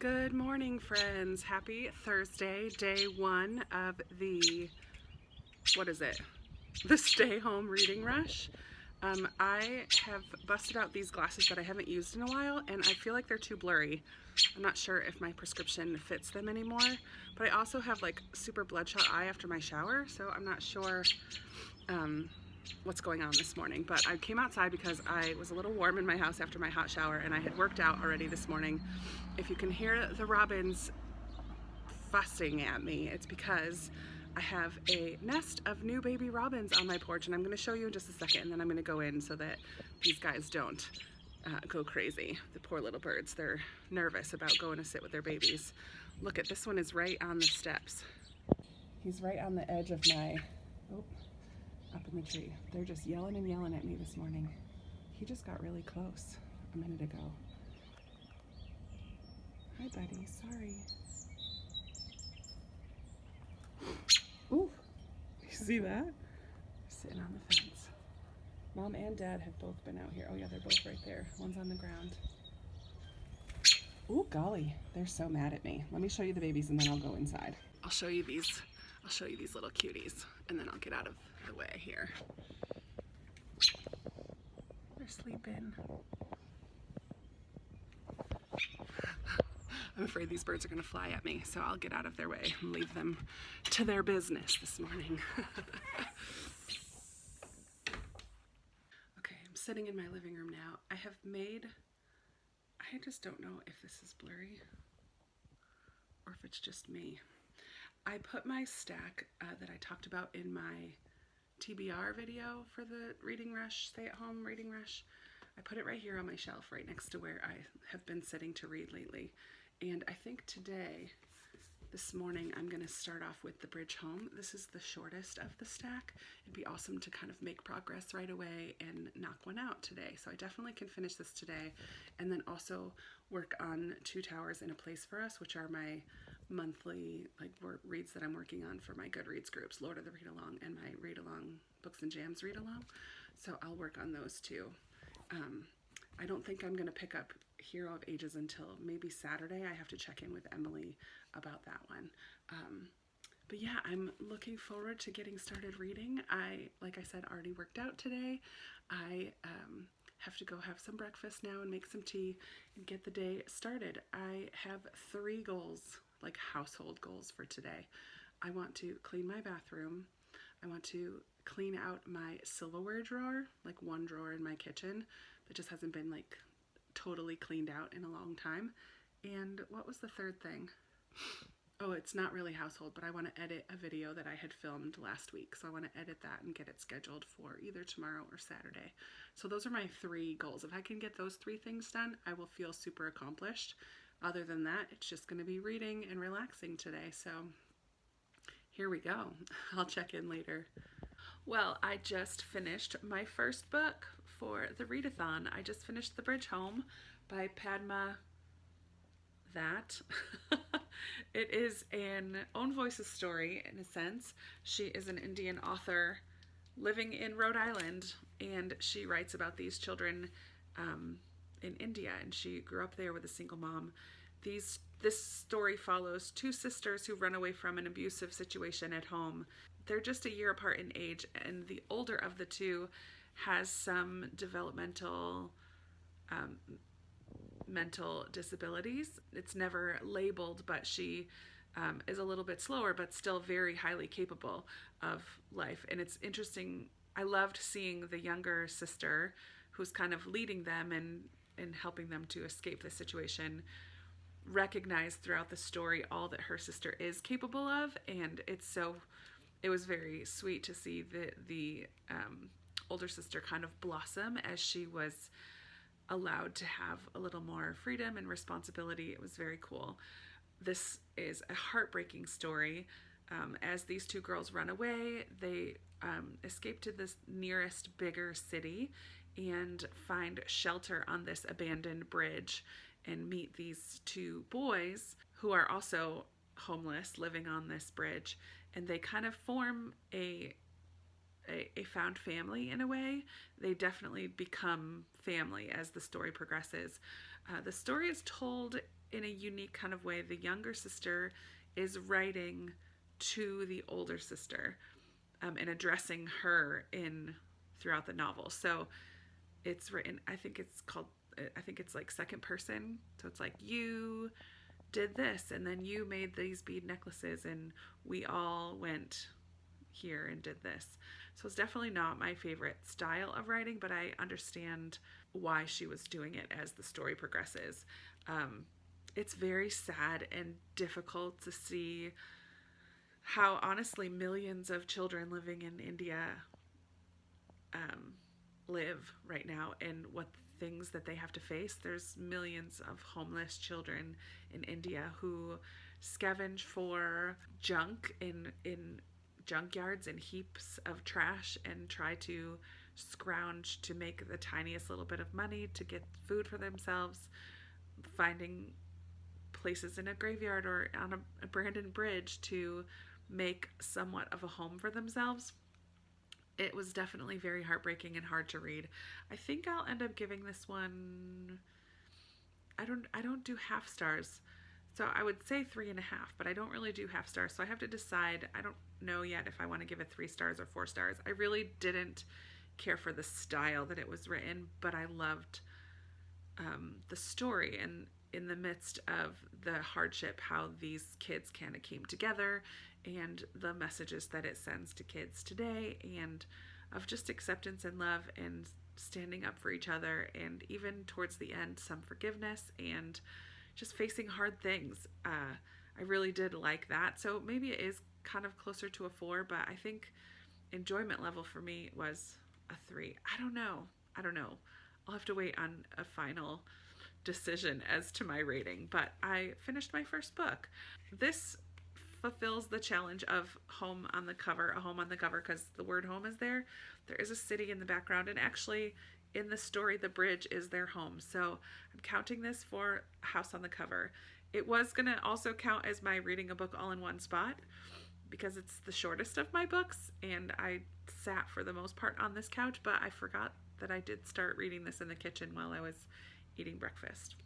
Good morning, friends. Happy Thursday, day one of the, what is it? The stay home reading rush. I have busted out these glasses that I haven't used in a while, and I feel like they're too blurry. I'm not sure if my prescription fits them anymore, but I also have like super bloodshot eye after my shower, so I'm not sure what's going on this morning. But I came outside because I was a little warm in my house after my hot shower, and I had worked out already this morning. If you can hear the robins fussing at me, it's because I have a nest of new baby robins on my porch, and I'm going to show you in just a second, and then I'm going to go in so that these guys don't go crazy. The poor little birds, they're nervous about going to sit with their babies. Look at this one is right on the steps. He's right on the edge of my, up in the tree. They're just yelling and yelling at me this morning. He just got really close a minute ago. Hi, buddy. Sorry. Ooh, you see that? Sitting on the fence. Mom and Dad have both been out here. Oh yeah, they're both right there. One's on the ground. Ooh, golly, they're so mad at me. Let me show you the babies and then I'll go inside. I'll show you these little cuties and then I'll get out of the way here. They're sleeping. I'm afraid these birds are going to fly at me, so I'll get out of their way and leave them to their business this morning. Okay, I'm sitting in my living room now. I just don't know if this is blurry or if it's just me. I put my stack that I talked about in my TBR video for the reading rush, stay-at-home reading rush. I put it right here on my shelf, right next to where I have been sitting to read lately. And I think this morning, I'm going to start off with The Bridge Home. This is the shortest of the stack. It'd be awesome to kind of make progress right away and knock one out today. So I definitely can finish this today. And then also work on Two Towers in a Place for Us, which are my monthly reads that I'm working on for my Goodreads groups, Lord of the Read Along and my Read Along Books and Jams Read Along. So I'll work on those too. I don't think I'm going to pick up Hero of Ages until maybe Saturday. I have to check in with Emily about that one. But yeah, I'm looking forward to getting started reading. Like I said, already worked out today. I have to go have some breakfast now and make some tea and get the day started. I have 3 goals, like household goals for today. I want to clean my bathroom. I want to clean out my silverware drawer, like one drawer in my kitchen that just hasn't been like totally cleaned out in a long time. And what was the third thing? Oh, it's not really household, but I want to edit a video that I had filmed last week. So I want to edit that and get it scheduled for either tomorrow or Saturday. So those are my 3 goals. If I can get those 3 things done, I will feel super accomplished. Other than that, it's just going to be reading and relaxing today. So here we go. I'll check in later. Well, I just finished my first book for the readathon. I just finished The Bridge Home by Padma That. It is an own voices story in a sense. She is an Indian author living in Rhode Island, and she writes about these children in India, and she grew up there with a single mom. This story follows 2 sisters who run away from an abusive situation at home. They're just a year apart in age, and the older of the 2 has some developmental mental disabilities. It's never labeled, but she is a little bit slower, but still very highly capable of life. And it's interesting. I loved seeing the younger sister, who's kind of leading them and helping them to escape the situation, recognize throughout the story all that her sister is capable of. And it was very sweet to see the older sister kind of blossom as she was allowed to have a little more freedom and responsibility. It was very cool. This is a heartbreaking story. As these 2 girls run away, they escape to this nearest bigger city and find shelter on this abandoned bridge and meet these 2 boys who are also homeless living on this bridge. And they kind of form a found family in a way. They definitely become family as the story progresses. The story is told in a unique kind of way. The younger sister is writing to the older sister, and addressing her in throughout the novel. So it's written, I think it's like second person. So it's like, you did this, and then you made these bead necklaces, and we all went here and did this. So it's definitely not my favorite style of writing, but I understand why she was doing it as the story progresses. It's very sad and difficult to see how, honestly, millions of children living in India live right now, and what things that they have to face. There's millions of homeless children in India who scavenge for junk in junkyards and heaps of trash and try to scrounge to make the tiniest little bit of money to get food for themselves, finding places in a graveyard or on a abandoned bridge to make somewhat of a home for themselves. It was definitely very heartbreaking and hard to read. I think I'll end up giving this one, I don't do half stars. So I would say 3.5, but I don't really do half stars. So I have to decide. I don't know yet if I want to give it 3 stars or 4 stars. I really didn't care for the style that it was written, but I loved the story, and in the midst of the hardship, how these kids kind of came together, and the messages that it sends to kids today, and of just acceptance and love and standing up for each other, and even towards the end, some forgiveness and just facing hard things. I really did like that. So maybe it is kind of closer to a 4, but I think enjoyment level for me was a 3. I don't know. I'll have to wait on a final decision as to my rating, but I finished my first book. This fulfills the challenge of home on the cover, a home on the cover, because the word home is there. There is a city in the background, and actually in the story, the bridge is their home. So I'm counting this for house on the cover. It was going to also count as my reading a book all in one spot, because it's the shortest of my books, and I sat for the most part on this couch, but I forgot that I did start reading this in the kitchen while I was eating breakfast.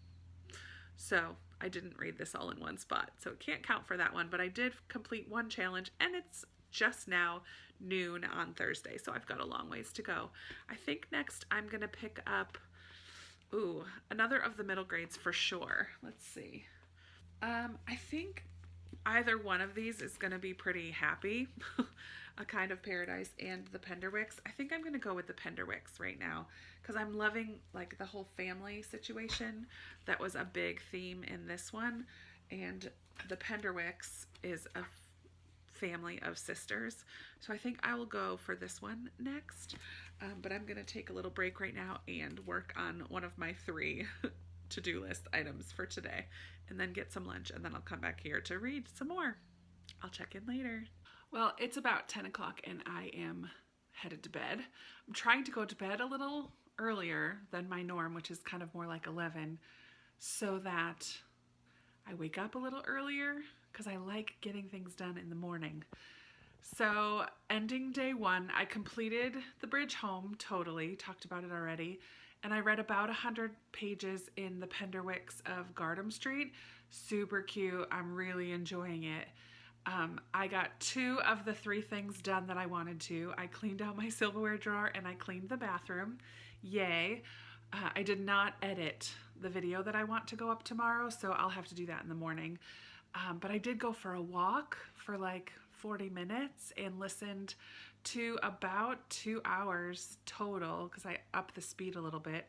So I didn't read this all in one spot, so it can't count for that one, but I did complete one challenge, and it's just now noon on Thursday, so I've got a long ways to go. I think next I'm gonna pick up, another of the middle grades for sure. Let's see. I think either one of these is gonna be pretty happy. A Kind of Paradise and the Penderwicks. I think I'm gonna go with the Penderwicks right now, because I'm loving like the whole family situation. That was a big theme in this one, and the Penderwicks is a family of sisters. So I think I will go for this one next, but I'm gonna take a little break right now and work on one of my 3 to-do list items for today, and then get some lunch, and then I'll come back here to read some more. I'll check in later. Well, it's about 10 o'clock and I am headed to bed. I'm trying to go to bed a little earlier than my norm, which is kind of more like 11, so that I wake up a little earlier, because I like getting things done in the morning. So ending day 1, I completed The Bridge Home, totally, talked about it already, and I read about 100 pages in The Penderwicks of Gardam Street. Super cute. I'm really enjoying it. I got 2 of the 3 things done that I wanted to. I cleaned out my silverware drawer and I cleaned the bathroom. Yay. I did not edit the video that I want to go up tomorrow, so I'll have to do that in the morning. But I did go for a walk for like 40 minutes and listened to about 2 hours total, because I upped the speed a little bit,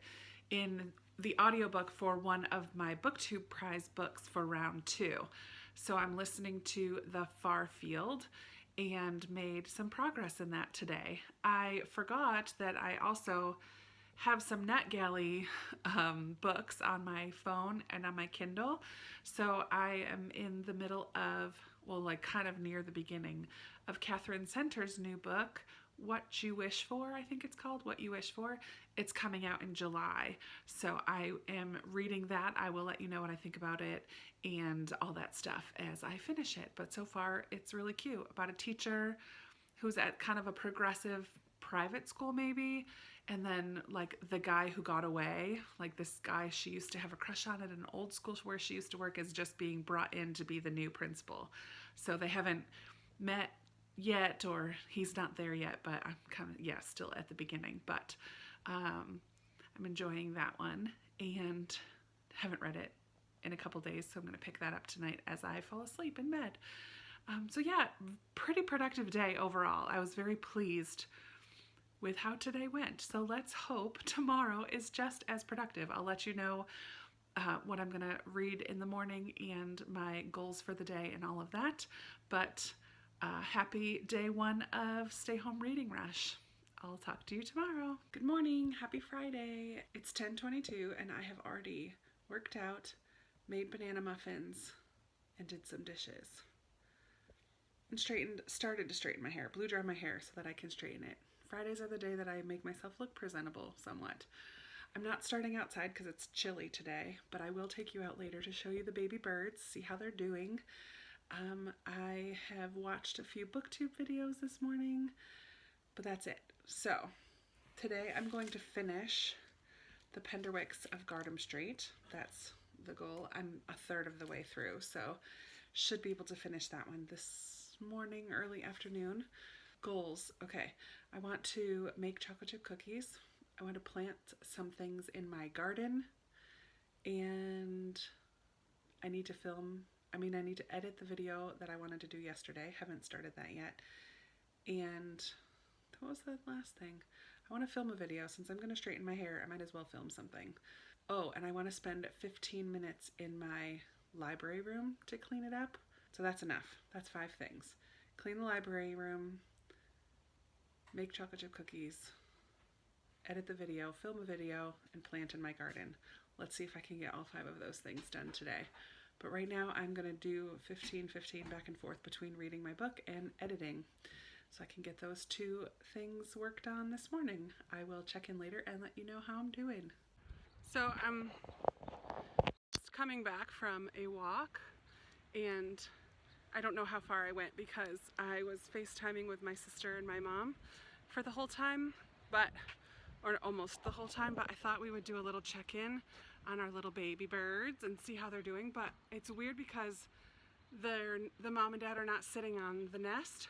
in the audiobook for one of my BookTube prize books for round 2. So I'm listening to The Far Field and made some progress in that today. I forgot that I also have some NetGalley books on my phone and on my Kindle. So I am in the middle of, well, like kind of near the beginning of Catherine Center's new book, What You Wish For, I think it's called, What You Wish For. It's coming out in July. So I am reading that. I will let you know what I think about it and all that stuff as I finish it. But so far, it's really cute, about a teacher who's at kind of a progressive private school maybe. And then like the guy who got away, like this guy she used to have a crush on at an old school where she used to work, is just being brought in to be the new principal. So they haven't met yet, or he's not there yet, but I'm kind of, yeah, still at the beginning. But I'm enjoying that one and haven't read it in a couple days, so I'm going to pick that up tonight as I fall asleep in bed. So yeah, pretty productive day overall. I was very pleased with how today went. So let's hope tomorrow is just as productive. I'll let you know what I'm gonna read in the morning and my goals for the day and all of that. But happy day one of Stay Home Reading Rush. I'll talk to you tomorrow. Good morning, happy Friday. It's 10:22 and I have already worked out, made banana muffins, and did some dishes. And started to straighten my hair, blow dry my hair so that I can straighten it. Fridays are the day that I make myself look presentable somewhat. I'm not starting outside because it's chilly today, but I will take you out later to show you the baby birds, see how they're doing. I have watched a few booktube videos this morning, but that's it. So today I'm going to finish the Penderwicks of Gardam Street. That's the goal. I'm a third of the way through, so should be able to finish that one this morning, early afternoon. Goals. Okay, I want to make chocolate chip cookies. I want to plant some things in my garden, and I need to edit the video that I wanted to do yesterday. Haven't started that yet. And what was the last thing? I want to film a video. Since I'm going to straighten my hair, I might as well film something. Oh, and I want to spend 15 minutes in my library room to clean it up. So that's enough. That's 5 things. Clean the library room, make chocolate chip cookies, edit the video, film a video, and plant in my garden. Let's see if I can get all 5 of those things done today. But right now I'm going to do 15 back and forth between reading my book and editing, so I can get those 2 things worked on this morning. I will check in later and let you know how I'm doing. So I'm just coming back from a walk, and I don't know how far I went because I was FaceTiming with my sister and my mom for the whole time, or almost the whole time, but I thought we would do a little check-in on our little baby birds and see how they're doing. But it's weird because the mom and dad are not sitting on the nest,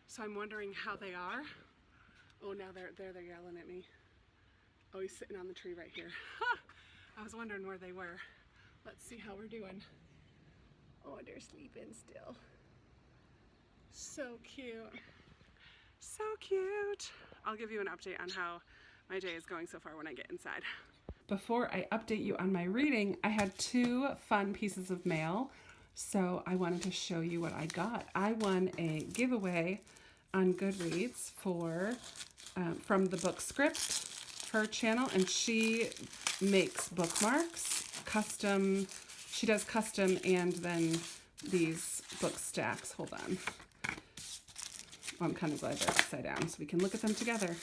so I'm wondering how they are. Oh, now they're yelling at me. Oh, he's sitting on the tree right here. I was wondering where they were. Let's see how we're doing. Oh, they're sleeping still. So cute. So cute. I'll give you an update on how my day is going so far when I get inside. Before I update you on my reading, I had 2 fun pieces of mail, so I wanted to show you what I got. I won a giveaway on Goodreads from the book Script, her channel, and she makes bookmarks, custom. She does custom and then these book stacks. Hold on. Oh, I'm kind of glad they're upside down so we can look at them together.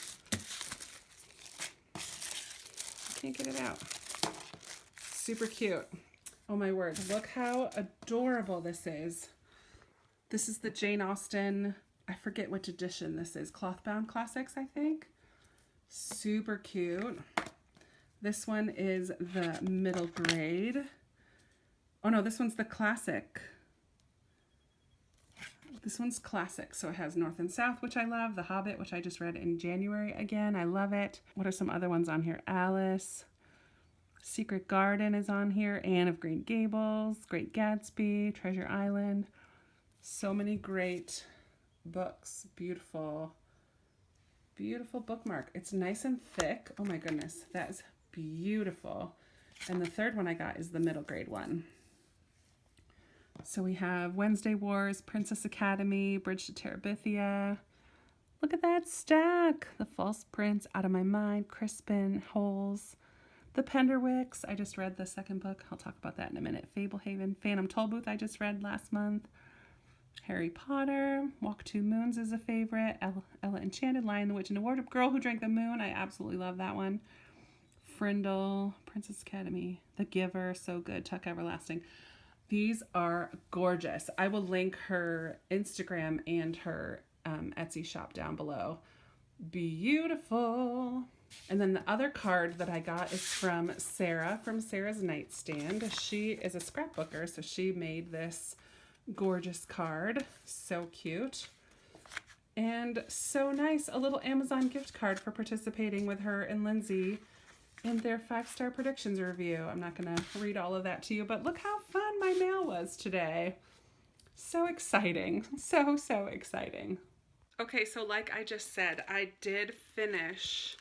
I can't get it out. Super cute. Oh my word, look how adorable this is. This is the Jane Austen, I forget which edition this is, Clothbound Classics, I think. Super cute. This one is the middle grade. Oh no, this one's the classic. This one's classic, so it has North and South, which I love. The Hobbit, which I just read in January again. I love it. What are some other ones on here? Alice. Secret Garden is on here. Anne of Green Gables. Great Gatsby. Treasure Island. So many great books. Beautiful. Beautiful bookmark. It's nice and thick. Oh my goodness. That is beautiful. And the third one I got is the middle grade one. So we have Wednesday Wars, Princess Academy, Bridge to Terabithia. Look at that stack. The False Prince, Out of My Mind, Crispin, Holes, The Penderwicks. I just read the second book. I'll talk about that in a minute. Fablehaven, Phantom Tollbooth I just read last month. Harry Potter, Walk Two Moons is a favorite. Ella Enchanted, Lion, the Witch, and the Wardrobe, Girl Who Drank the Moon. I absolutely love that one. Frindle, Princess Academy, The Giver, so good. Tuck Everlasting. These are gorgeous. I will link her Instagram and her Etsy shop down below. beautiful. And then the other card that I got is from Sarah, from Sarah's Nightstand. She is a scrapbooker, so she made this gorgeous card. So cute. And so nice, a little Amazon gift card for participating with her and Lindsay in their 5-star predictions review. I'm not gonna read all of that to you, but look how fun my mail was today. So exciting, so exciting. Okay, so like I just said, I did finish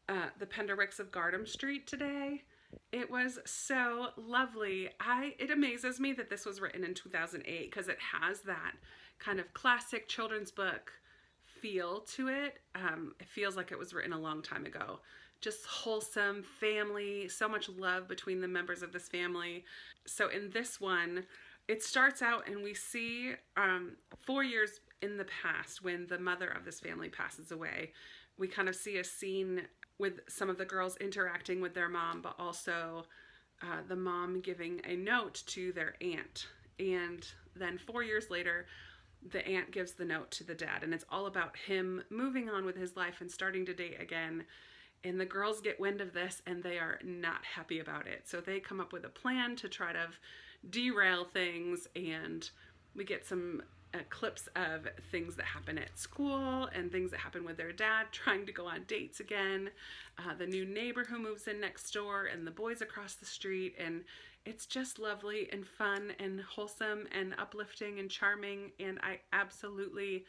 The Penderwicks of Gardam Street today. It was so lovely. It amazes me that this was written in 2008 because it has that kind of classic children's book feel to it. It feels like it was written a long time ago. Just wholesome family, so much love between the members of this family. So in this one, it starts out and we see 4 years in the past when the mother of this family passes away. We kind of see a scene with some of the girls interacting with their mom, but also the mom giving a note to their aunt. And then 4 years later, the aunt gives the note to the dad, and it's all about him moving on with his life and starting to date again. And the girls get wind of this and they are not happy about it. So they come up with a plan to try to derail things, and we get some clips of things that happen at school and things that happen with their dad trying to go on dates again, the new neighbor who moves in next door, and the boys across the street. And it's just lovely and fun and wholesome and uplifting and charming, and I absolutely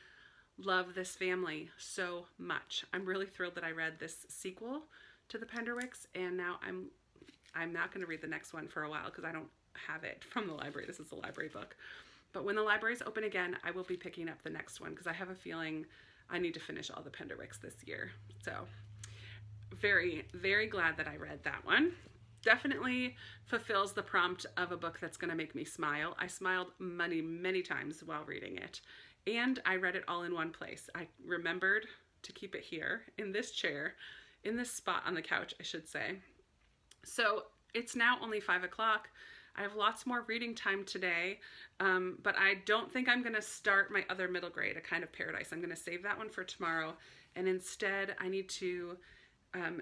love this family so much. I'm really thrilled that I read this sequel to the Penderwicks, and now I'm not going to read the next one for a while because I don't have it from the library. This is a library book. But when the libraries open again, I will be picking up the next one because I have a feeling I need to finish all the Penderwicks this year. So very, very glad that I read that one. Definitely fulfills the prompt of a book that's going to make me smile. I smiled many times while reading it. And I read it all in one place. I remembered to keep it here in this chair, in this spot on the couch, I should say. So it's now only 5 o'clock. I have lots more reading time today, but I don't think I'm going to start my other middle grade, A Kind of Paradise. I'm going to save that one for tomorrow. And instead, I need to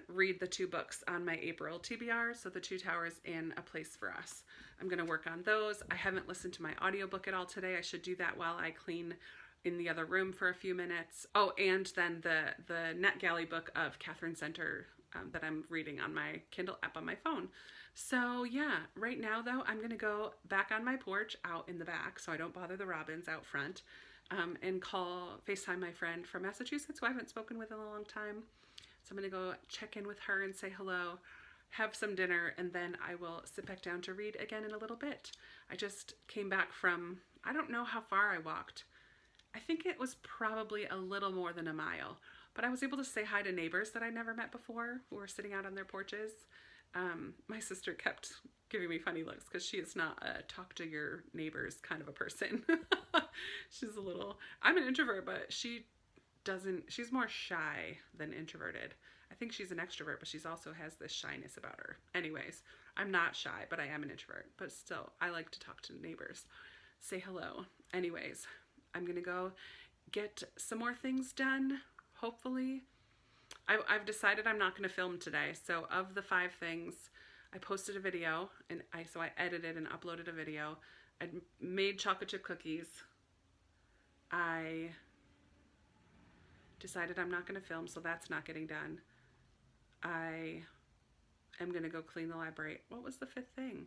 read the 2 books on my April TBR, so The Two Towers and A Place for Us. I'm going to work on those. I haven't listened to my audiobook at all today. I should do that while I clean in the other room for a few minutes. Oh, and then the NetGalley book of Catherine Center that I'm reading on my Kindle app on my phone. So yeah, right now though, I'm going to go back on my porch out in the back so I don't bother the robins out front, and FaceTime my friend from Massachusetts who I haven't spoken with in a long time. So I'm going to go check in with her and say hello, have some dinner, and then I will sit back down to read again in a little bit. I just came back from, I don't know how far I walked. I think it was probably a little more than a mile, but I was able to say hi to neighbors that I never met before who were sitting out on their porches. My sister kept giving me funny looks because she is not a talk to your neighbors kind of a person. She's a little, I'm an introvert, but she's more shy than introverted. I think she's an extrovert, but she's also has this shyness about her. Anyways, I'm not shy, but I am an introvert. But still, I like to talk to neighbors, say hello. Anyways, I'm gonna go get some more things done, hopefully. I've decided I'm not gonna film today. So of the 5 things, I posted a video, and so I edited and uploaded a video. I made chocolate chip cookies. I decided I'm not going to film, so that's not getting done. I am going to go clean the library. What was the 5th thing?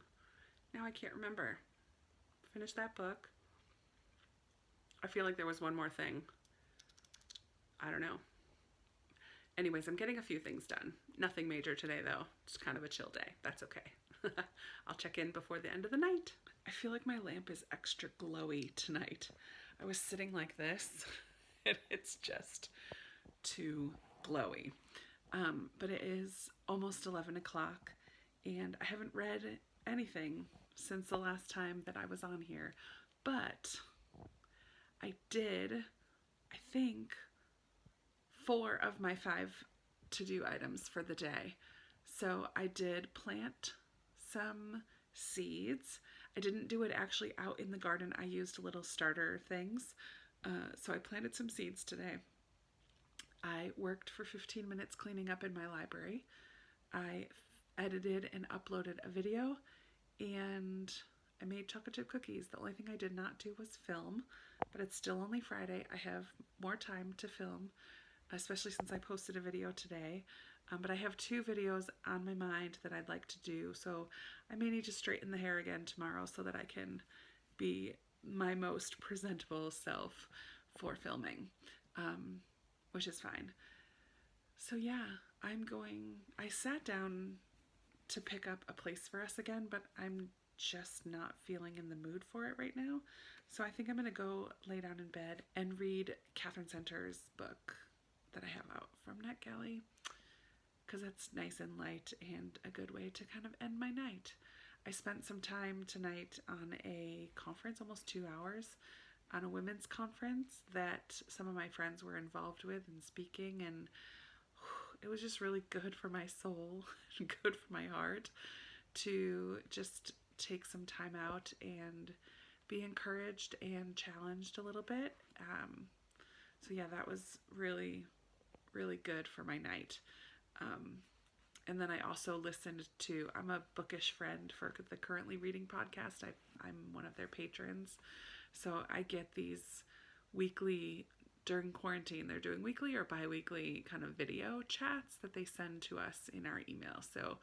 Now I can't remember. Finish that book. I feel like there was one more thing. I don't know. Anyways, I'm getting a few things done. Nothing major today, though. Just kind of a chill day. That's okay. I'll check in before the end of the night. I feel like my lamp is extra glowy tonight. I was sitting like this, and it's just too glowy. But it is almost 11 o'clock, and I haven't read anything since the last time that I was on here. But I did, I think, 4 of my 5 to-do items for the day. So I did plant some seeds. I didn't do it actually out in the garden. I used little starter things. So I planted some seeds today. I worked for 15 minutes cleaning up in my library. I edited and uploaded a video, and I made chocolate chip cookies. The only thing I did not do was film, but it's still only Friday. I have more time to film, especially since I posted a video today. But I have 2 videos on my mind that I'd like to do, so I may need to straighten the hair again tomorrow so that I can be my most presentable self for filming, which is fine. So yeah, I sat down to pick up A Place for Us again, but I'm just not feeling in the mood for it right now. So I think I'm going to go lay down in bed and read Catherine Center's book that I have out from NetGalley, because it's nice and light and a good way to kind of end my night. I spent some time tonight on a conference, almost 2 hours, on a women's conference that some of my friends were involved with and speaking, and it was just really good for my soul and good for my heart to just take some time out and be encouraged and challenged a little bit. So yeah, that was really, really good for my night. And then I also listened to, I'm a bookish friend for the Currently Reading podcast. I'm one of their patrons. So I get these weekly, during quarantine, they're doing weekly or bi-weekly kind of video chats that they send to us in our email. So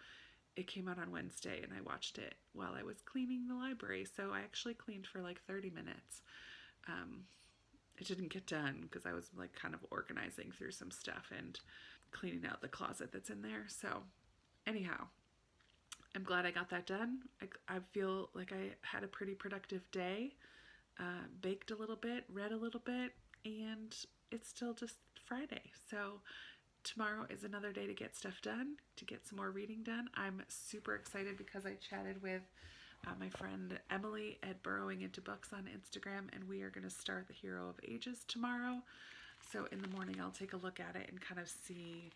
it came out on Wednesday and I watched it while I was cleaning the library. So I actually cleaned for like 30 minutes. It didn't get done because I was like kind of organizing through some stuff and cleaning out the closet that's in there. So anyhow, I'm glad I got that done. I feel like I had a pretty productive day, baked a little bit, read a little bit, and it's still just Friday. So tomorrow is another day to get stuff done, to get some more reading done. I'm super excited because I chatted with my friend Emily at Burrowing Into Books on Instagram, and we are going to start The Hero of Ages tomorrow. So in the morning I'll take a look at it and kind of see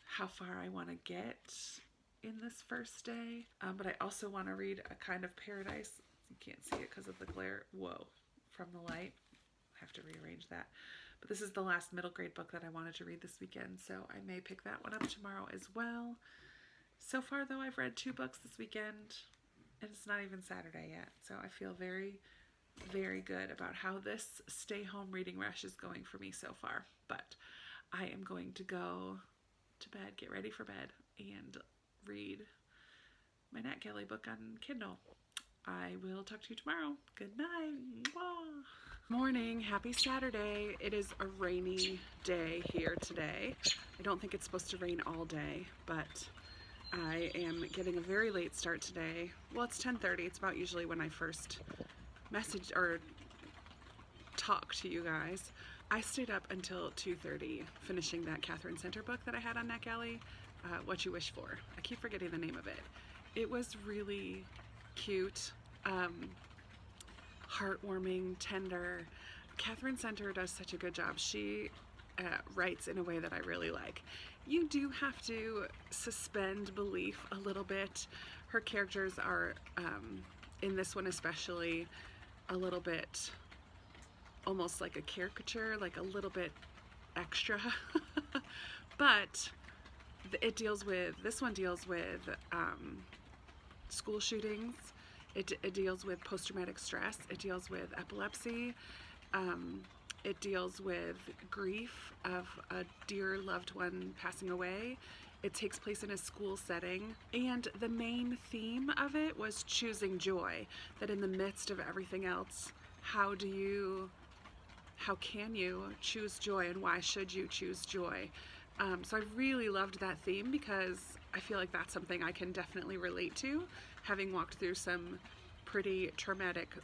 how far I want to get in this first day. But I also want to read A Kind of Paradise. You can't see it because of the glare. Whoa, from the light. I have to rearrange that. But this is the last middle grade book that I wanted to read this weekend, so I may pick that one up tomorrow as well. So far though, I've read 2 books this weekend, and it's not even Saturday yet. So I feel very, very good about how this stay-home reading rush is going for me so far. But I am going to go to bed, get ready for bed, and read my NetGalley book on Kindle. I will talk to you tomorrow. Good night. Mwah. Morning. Happy Saturday. It is a rainy day here today. I don't think it's supposed to rain all day, but I am getting a very late start today. Well, it's 10:30. It's about usually when I first message or talk to you guys. I stayed up until 2:30 finishing that Catherine Center book that I had on NetGalley, What You Wish For. I keep forgetting the name of it. It was really cute, heartwarming, tender. Catherine Center does such a good job. She writes in a way that I really like. You do have to suspend belief a little bit. Her characters are, in this one especially, a little bit almost like a caricature, like a little bit extra. But this one deals with school shootings. It deals with post-traumatic stress. It deals with epilepsy. It deals with grief of a dear loved one passing away. It takes place in a school setting. And the main theme of it was choosing joy. That in the midst of everything else, how can you choose joy, and why should you choose joy? So I really loved that theme because I feel like that's something I can definitely relate to, having walked through some pretty traumatic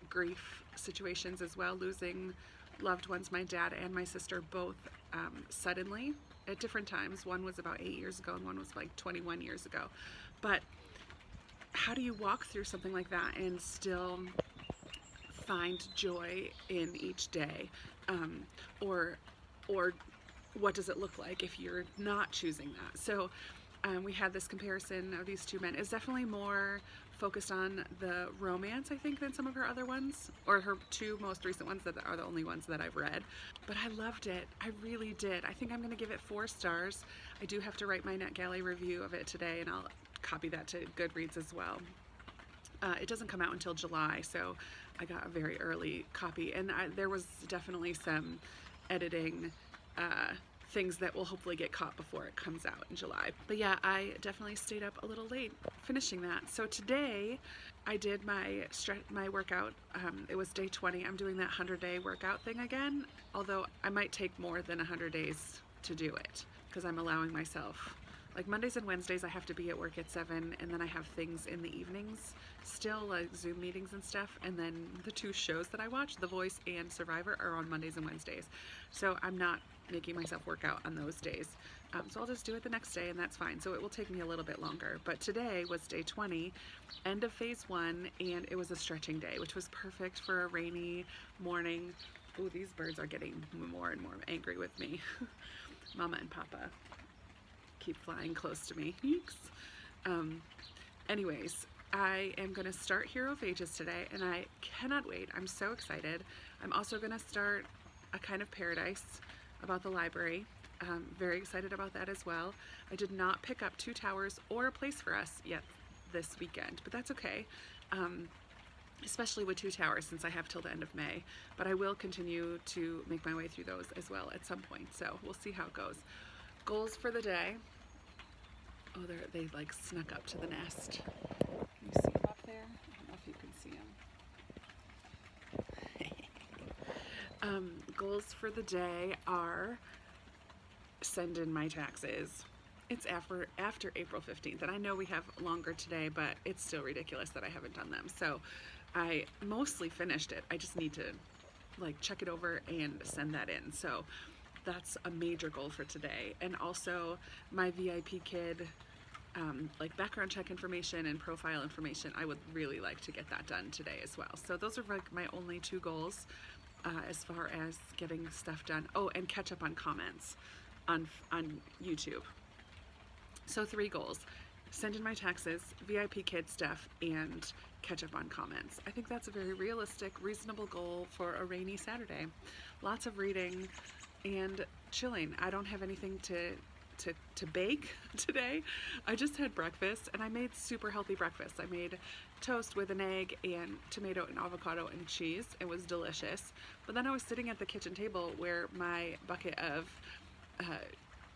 grief situations as well, losing loved ones, my dad and my sister, both suddenly at different times. One was about 8 years ago and one was like 21 years ago. But how do you walk through something like that and still find joy in each day? Or what does it look like if you're not choosing that? So we had this comparison of these two men. It's definitely more focused on the romance, I think, than some of her other ones, or her two most recent ones that are the only ones that I've read. But I loved it. I really did. I think I'm going to give it 4 stars. I do have to write my NetGalley review of it today, and I'll copy that to Goodreads as well. It doesn't come out until July, so I got a very early copy, and there was definitely some editing things that will hopefully get caught before it comes out in July. But yeah, I definitely stayed up a little late finishing that. So today I did my workout. It was day 20. I'm doing that 100-day workout thing again, although I might take more than 100 days to do it because I'm allowing myself. Like Mondays and Wednesdays I have to be at work at 7, and then I have things in the evenings still, like Zoom meetings and stuff, and then the 2 shows that I watch, The Voice and Survivor, are on Mondays and Wednesdays. So I'm not making myself work out on those days. So I'll just do it the next day, and that's fine. So it will take me a little bit longer. But today was day 20, end of phase 1, and it was a stretching day, which was perfect for a rainy morning. Oh, these birds are getting more and more angry with me. Mama and Papa keep flying close to me. Anyways, I am going to start Hero of Ages today, and I cannot wait. I'm so excited. I'm also going to start A Kind of Paradise about the library. Very excited about that as well. I did not pick up Two Towers or A Place for Us yet this weekend, but that's okay. Especially with Two Towers, since I have till the end of May. But I will continue to make my way through those as well at some point, so we'll see how it goes. Goals for the day. Oh, they like snuck up to the nest. You see them up there? I don't know if you can see them. Goals for the day are send in my taxes. It's after April 15th, and I know we have longer today, but it's still ridiculous that I haven't done them. So I mostly finished it. I just need to like check it over and send that in. So that's a major goal for today. And also my VIP kid, like background check information and profile information, I would really like to get that done today as well. So those are like my only 2 goals as far as getting stuff done. Oh, and catch up on comments on YouTube. So 3 goals: send in my taxes, VIP kid stuff, and catch up on comments. I think that's a very realistic, reasonable goal for a rainy Saturday. Lots of reading and chilling. I don't have anything to bake today. I just had breakfast, and I made super healthy breakfast. I made toast with an egg and tomato and avocado and cheese. It was delicious. But then I was sitting at the kitchen table where my bucket of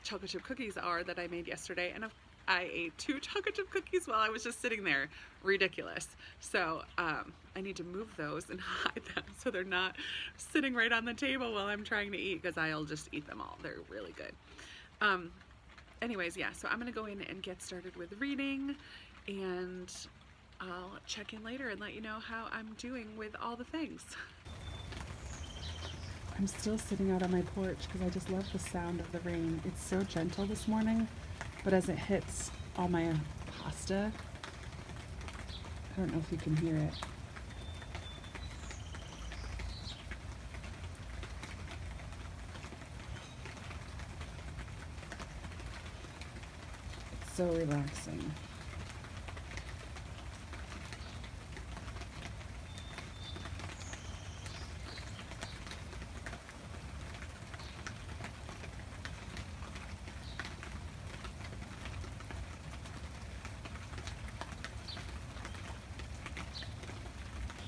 chocolate chip cookies are that I made yesterday, and I ate 2 chocolate chip cookies while I was just sitting there. Ridiculous. So I need to move those and hide them so they're not sitting right on the table while I'm trying to eat, because I'll just eat them all. They're really good. Anyways, yeah, so I'm gonna go in and get started with reading, and I'll check in later and let you know how I'm doing with all the things. I'm still sitting out on my porch because I just love the sound of the rain. It's so gentle this morning, but as it hits all my pasta, I don't know if you can hear it. It's so relaxing.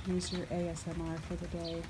Here's your ASMR for the day.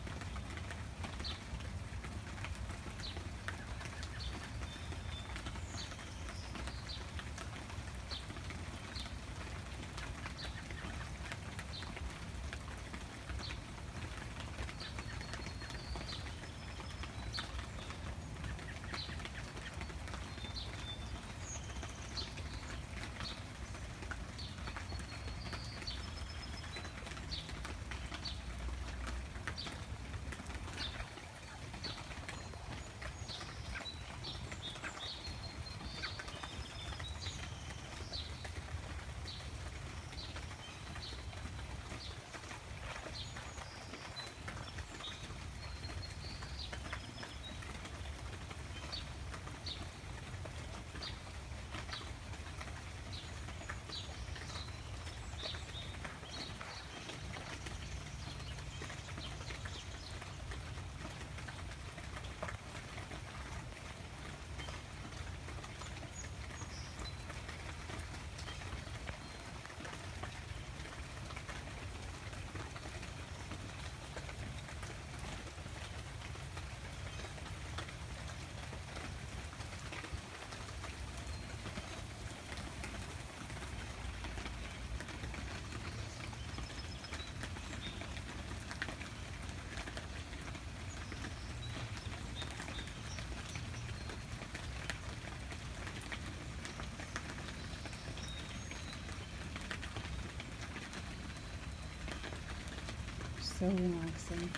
So relaxing.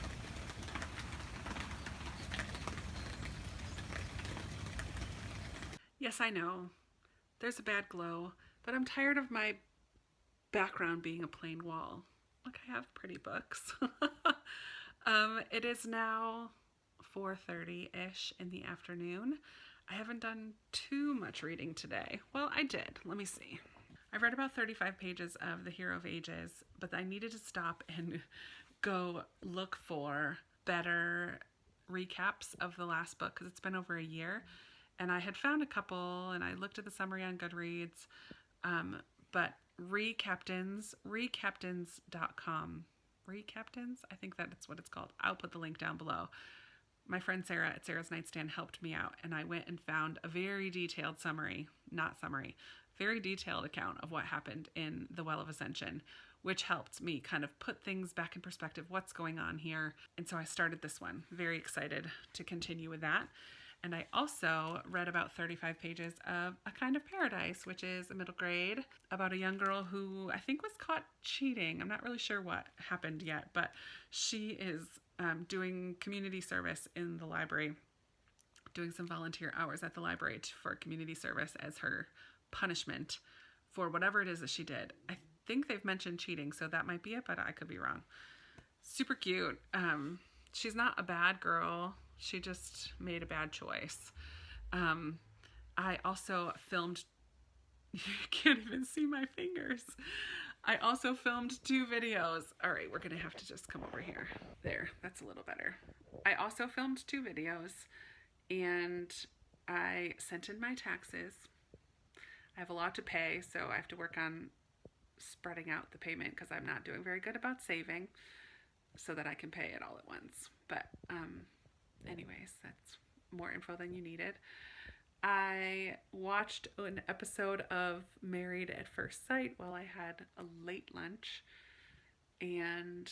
Yes, I know. There's a bad glow, but I'm tired of my background being a plain wall. Look, I have pretty books. It is now 4:30-ish in the afternoon. I haven't done too much reading today. Well, I did. Let me see. I've read about 35 pages of The Hero of Ages, but I needed to stop and go look for better recaps of the last book because it's been over a year. And I had found a couple, and I looked at the summary on Goodreads, but recaptains.com. Recaptains? I think that's what it's called. I'll put the link down below. My friend Sarah at Sarah's Nightstand helped me out, and I went and found a very detailed very detailed account of what happened in the Well of Ascension, which helped me kind of put things back in perspective, what's going on here. And so I started this one. Very excited to continue with that. And I also read about 35 pages of A Kind of Paradise, which is a middle grade, about a young girl who I think was caught cheating. I'm not really sure what happened yet, but she is doing community service in the library, doing some volunteer hours at the library for community service as her punishment for whatever it is that she did. I think they've mentioned cheating, so that might be it, but I could be wrong. Super cute. She's not a bad girl. She just made a bad choice. I also filmed, you can't even see my fingers. I also filmed 2 videos. All right, we're gonna have to just come over here. There, that's a little better. I also filmed 2 videos and I sent in my taxes. I have a lot to pay, so I have to work on spreading out the payment because I'm not doing very good about saving so that I can pay it all at once. But anyways, that's more info than you needed. I watched an episode of Married at First Sight while I had a late lunch, and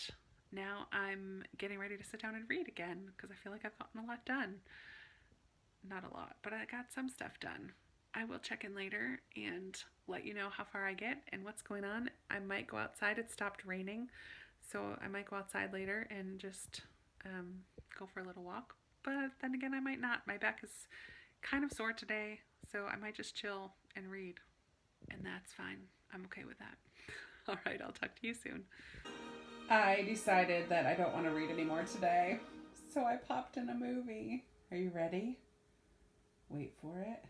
now I'm getting ready to sit down and read again because I feel like I've gotten a lot done. Not a lot, but I got some stuff done. I will check in later and let you know how far I get and what's going on. I might go outside. It stopped raining, so I might go outside later and just go for a little walk. But then again, I might not. My back is kind of sore today, so I might just chill and read, and that's fine. I'm okay with that. All right, I'll talk to you soon. I decided that I don't want to read anymore today, so I popped in a movie. Are you ready? Wait for it.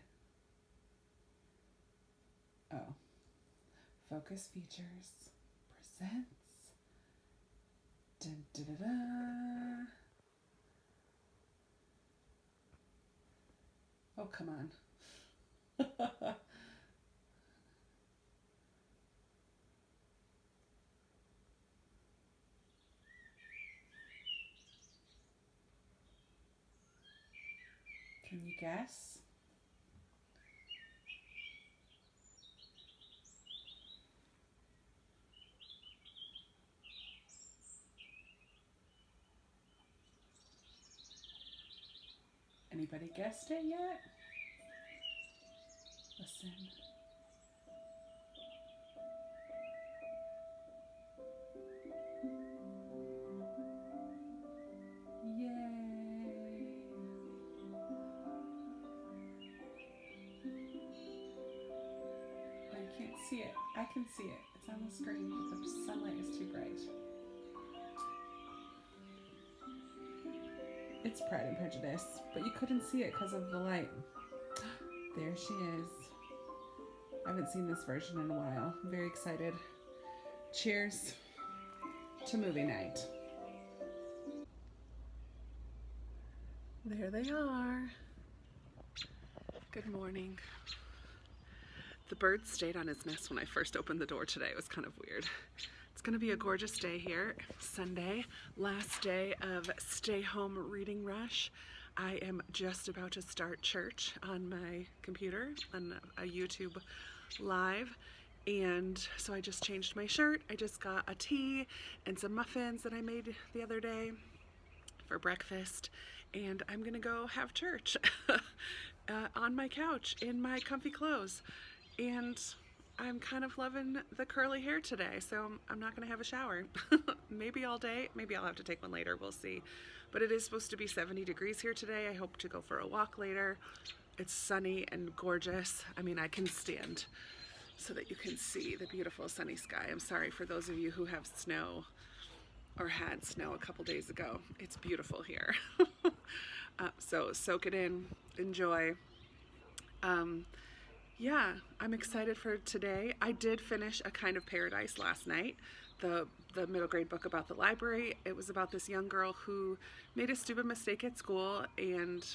Oh. Focus Features presents. Dun, dun, dun, dun. Oh, come on. Can you guess? Anybody guessed it yet? Listen. Yay! I can't see it. I can see it. It's on the screen, but the sunlight is too bright. It's Pride and Prejudice, but you couldn't see it because of the light. There she is. I haven't seen this version in a while. I'm very excited. Cheers to movie night. There they are. Good morning. The bird stayed on his nest when I first opened the door today. It was kind of weird. It's gonna be a gorgeous day here. Sunday, last day of stay home reading rush. I am just about to start church on my computer on a YouTube live. And so I just changed my shirt. I just got a tea and some muffins that I made the other day for breakfast. And I'm gonna go have church on my couch in my comfy clothes. And I'm kind of loving the curly hair today, so I'm not going to have a shower. Maybe all day. Maybe I'll have to take one later. We'll see. But it is supposed to be 70 degrees here today. I hope to go for a walk later. It's sunny and gorgeous. I mean, I can stand so that you can see the beautiful sunny sky. I'm sorry for those of you who have snow or had snow a couple days ago. It's beautiful here. So soak it in, enjoy. Yeah, I'm excited for today. I did finish A Kind of Paradise last night, the middle grade book about the library. It was about this young girl who made a stupid mistake at school and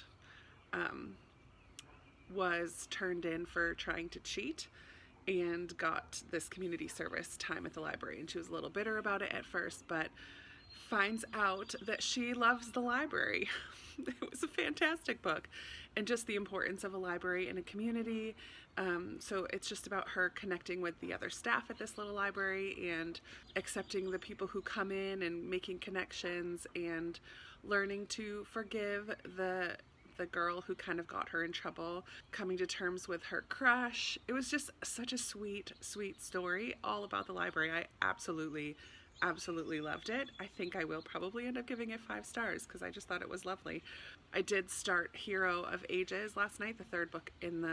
was turned in for trying to cheat and got this community service time at the library. And she was a little bitter about it at first, but finds out that she loves the library. It was a fantastic book, and just the importance of a library in a community. So it's just about her connecting with the other staff at this little library and accepting the people who come in and making connections and learning to forgive the girl who kind of got her in trouble, coming to terms with her crush. It was just such a sweet, sweet story all about the library. I absolutely loved it. I think I will probably end up giving it 5 stars because I just thought it was lovely. I did start Hero of Ages last night, the third book in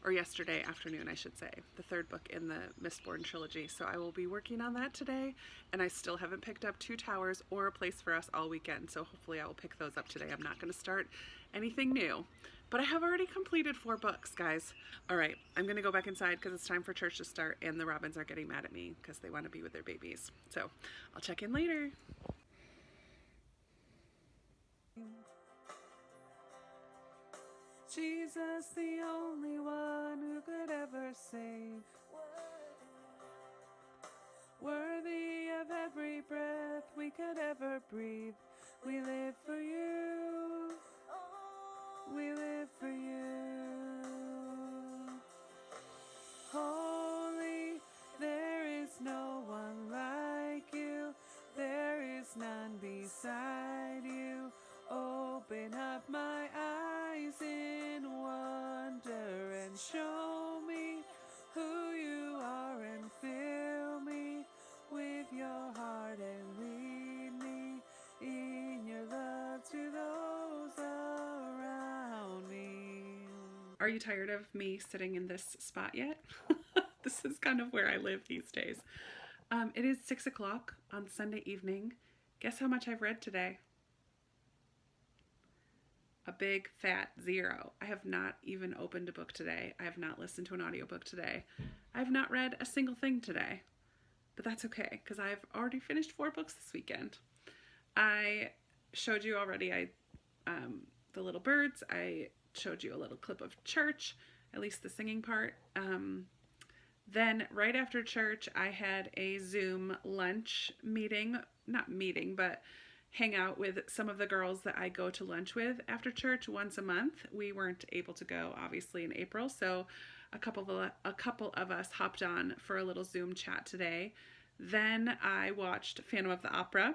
or yesterday afternoon, I should say, the third book in the Mistborn trilogy. So I will be working on that today, and I still haven't picked up Two Towers or A Place for Us all weekend, so hopefully I will pick those up today. I'm not going to start anything new, but I have already completed 4 books, guys. All right, I'm going to go back inside because it's time for church to start, and the Robins are getting mad at me because they want to be with their babies. So I'll check in later. Jesus, the only one who could ever save, worthy of every breath we could ever breathe. We live for you, we live for you. Holy, there is no one like you, there is none beside you. Open up my eyes in wonder and show me who you are, and fill me with your heart and lead me in your love to those around me. Are you tired of me sitting in this spot yet? This is kind of where I live these days. It is 6 o'clock on Sunday evening. Guess how much I've read today? A big fat 0. I have not even opened a book today. I have not listened to an audiobook today. I have not read a single thing today. But that's okay, because I've already finished 4 books this weekend. I showed you already the little birds. I showed you a little clip of church, at least the singing part. Then right after church, I had a Zoom lunch meeting, not meeting, but hang out with some of the girls that I go to lunch with after church once a month. We weren't able to go, obviously, in April, so a couple of us hopped on for a little Zoom chat today. Then I watched Phantom of the Opera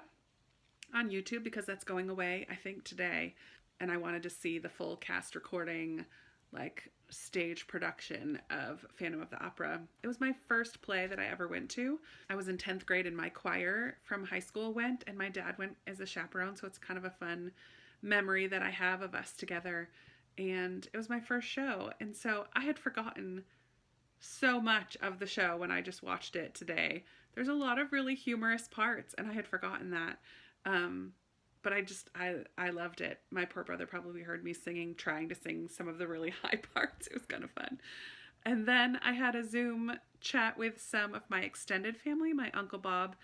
on YouTube because that's going away, I think, today, and I wanted to see the full cast recording, like stage production of Phantom of the Opera. It was my first play that I ever went to. I was in 10th grade and my choir from high school went, and my dad went as a chaperone, so it's kind of a fun memory that I have of us together. And it was my first show, and so I had forgotten so much of the show when I just watched it today. There's a lot of really humorous parts, and I had forgotten that. But I loved it. My poor brother probably heard me trying to sing some of the really high parts. It was kind of fun. And then I had a Zoom chat with some of my extended family. My Uncle Bob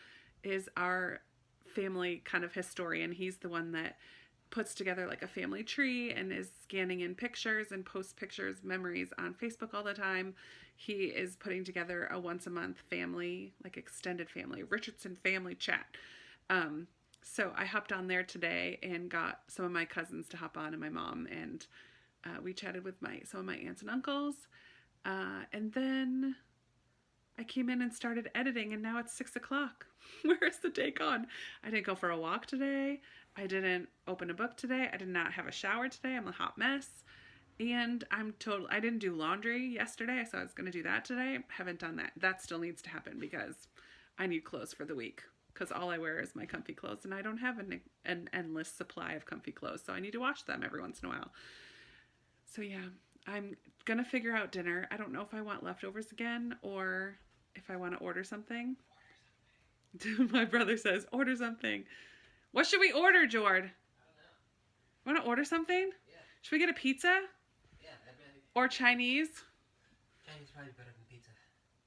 is our family kind of historian. He's the one that puts together like a family tree and is scanning in pictures and posts pictures, memories on Facebook all the time. He is putting together a once a month family, like extended family, Richardson family chat. So I hopped on there today and got some of my cousins to hop on and my mom, and we chatted with some of my aunts and uncles. And then I came in and started editing, and now it's 6 o'clock. Where is the day gone? I didn't go for a walk today. I didn't open a book today. I did not have a shower today. I'm a hot mess. And I didn't do laundry yesterday, so I was going to do that today. Haven't done that. That still needs to happen because I need clothes for the week. Because all I wear is my comfy clothes, and I don't have an endless supply of comfy clothes, so I need to wash them every once in a while. So yeah, I'm going to figure out dinner. I don't know if I want leftovers again or if I want to order something. My brother says, order something. What should we order, Jord? Want to order something? Yeah. Should we get a pizza? Yeah, that'd be... Or Chinese? Chinese probably better than pizza.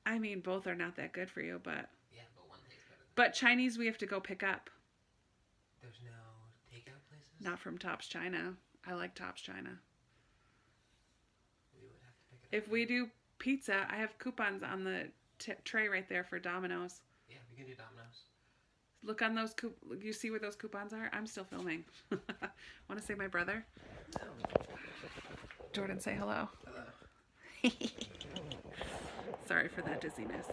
I mean, both are not that good for you, but... Yeah, but one tastes better than But Chinese we have to go pick up. There's no takeout places? Not from Tops China. I like Tops China. We would have to pick it up. If we do pizza, I have coupons on the tray right there for Domino's. Yeah, we can do Domino's. Look on those you see where those coupons are? I'm still filming. Want to say my brother? Jordan, say hello. Hello. Sorry for that dizziness.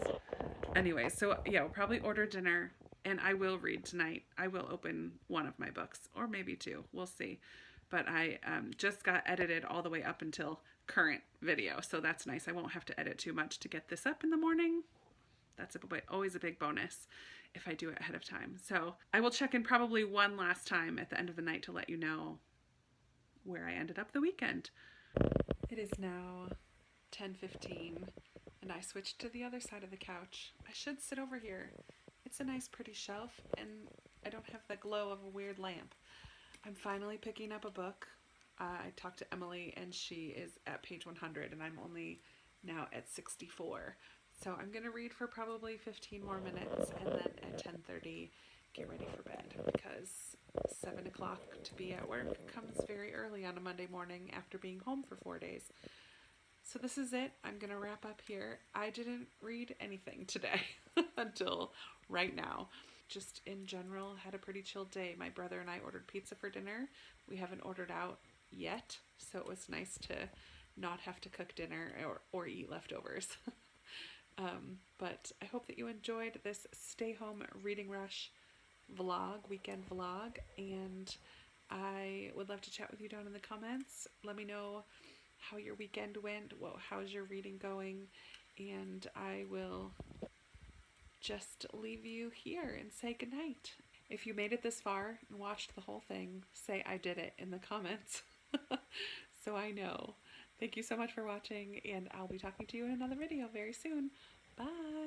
Anyway, so yeah, we'll probably order dinner, and I will read tonight. I will open one of my books, or maybe two. We'll see. But I just got edited all the way up until current video, so that's nice. I won't have to edit too much to get this up in the morning. That's always a big bonus if I do it ahead of time. So I will check in probably one last time at the end of the night to let you know where I ended up the weekend. It is now 10:15 and I switched to the other side of the couch. I should sit over here. It's a nice pretty shelf and I don't have the glow of a weird lamp. I'm finally picking up a book. I talked to Emily and she is at page 100 and I'm only now at 64. So I'm going to read for probably 15 more minutes and then at 10:30 get ready for bed because 7 o'clock to be at work comes very early on a Monday morning after being home for 4 days. So this is it. I'm going to wrap up here. I didn't read anything today until right now. Just in general, had a pretty chill day. My brother and I ordered pizza for dinner. We haven't ordered out yet, so it was nice to not have to cook dinner or eat leftovers. But I hope that you enjoyed this stay home reading rush weekend vlog, and I would love to chat with you down in the comments. Let me know how your weekend went, how's your reading going, and I will just leave you here and say goodnight. If you made it this far and watched the whole thing, say I did it in the comments so I know. Thank you so much for watching, and I'll be talking to you in another video very soon. Bye!